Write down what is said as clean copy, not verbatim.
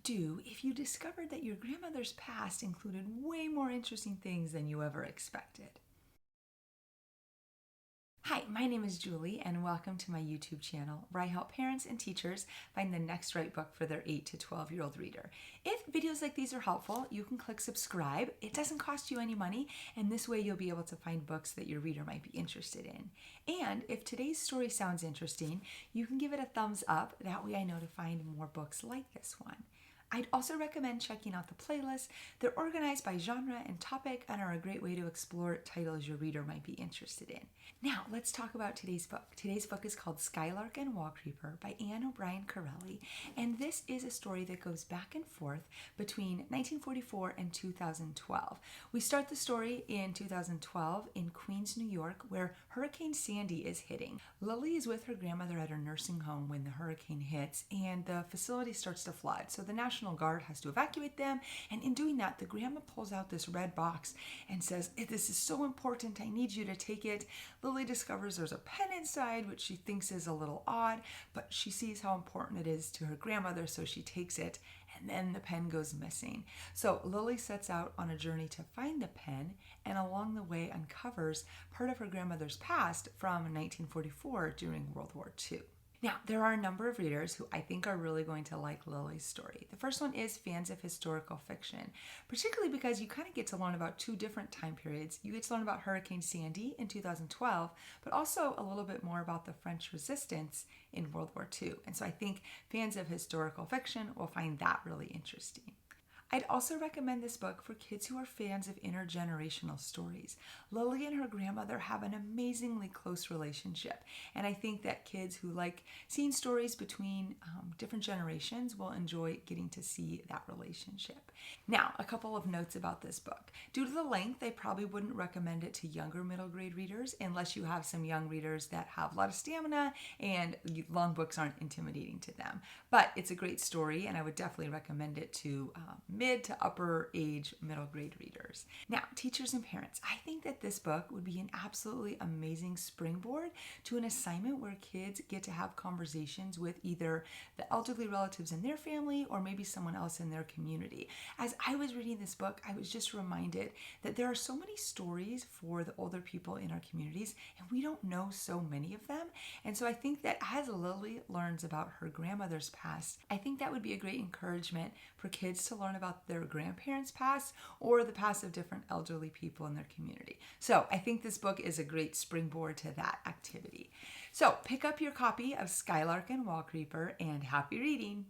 do if you discovered that your grandmother's past included way more interesting things than you ever expected? Hi, my name is Julie, and welcome to my YouTube channel where I help parents and teachers find the next right book for their 8 to 12-year-old reader. If videos like these are helpful, you can click subscribe. It doesn't cost you any money, and this way you'll be able to find books that your reader might be interested in. And if today's story sounds interesting, you can give it a thumbs up. That way I know to find more books like this one. I'd also recommend checking out the playlist. They're organized by genre and topic and are a great way to explore titles your reader might be interested in. Now, let's talk about today's book. Today's book is called Skylark and Wallcreeper by Anne O'Brien Carelli, and this is a story that goes back and forth between 1944 and 2012. We start the story in 2012 in Queens, New York, where Hurricane Sandy is hitting. Lily is with her grandmother at her nursing home when the hurricane hits, and the facility starts to flood. So the National Guard has to evacuate them, and in doing that, the grandma pulls out this red box and says, "This is so important, I need you to take it." Lily discovers there's a pen inside, which she thinks is a little odd, but she sees how important it is to her grandmother, so she takes it, and then the pen goes missing. So Lily sets out on a journey to find the pen, and along the way uncovers part of her grandmother's past from 1944 during World War II. Now, there are a number of readers who I think are really going to like Lily's story. The first one is fans of historical fiction, particularly because you kind of get to learn about two different time periods. You get to learn about Hurricane Sandy in 2012, but also a little bit more about the French resistance in World War II. And so I think fans of historical fiction will find that really interesting. I'd also recommend this book for kids who are fans of intergenerational stories. Lily and her grandmother have an amazingly close relationship, and I think that kids who like seeing stories between different generations will enjoy getting to see that relationship. Now, a couple of notes about this book. Due to the length, I probably wouldn't recommend it to younger middle grade readers unless you have some young readers that have a lot of stamina and long books aren't intimidating to them. But it's a great story, and I would definitely recommend it to mid to upper age middle grade readers. Now, teachers and parents, I think that this book would be an absolutely amazing springboard to an assignment where kids get to have conversations with either the elderly relatives in their family or maybe someone else in their community. As I was reading this book, I was just reminded that there are so many stories for the older people in our communities, and we don't know so many of them. And so I think that as Lily learns about her grandmother's past, I think that would be a great encouragement for kids to learn about their grandparents' past or the past of different elderly people in their community. So I think this book is a great springboard to that activity. So pick up your copy of Skylark and Wallcreeper and happy reading!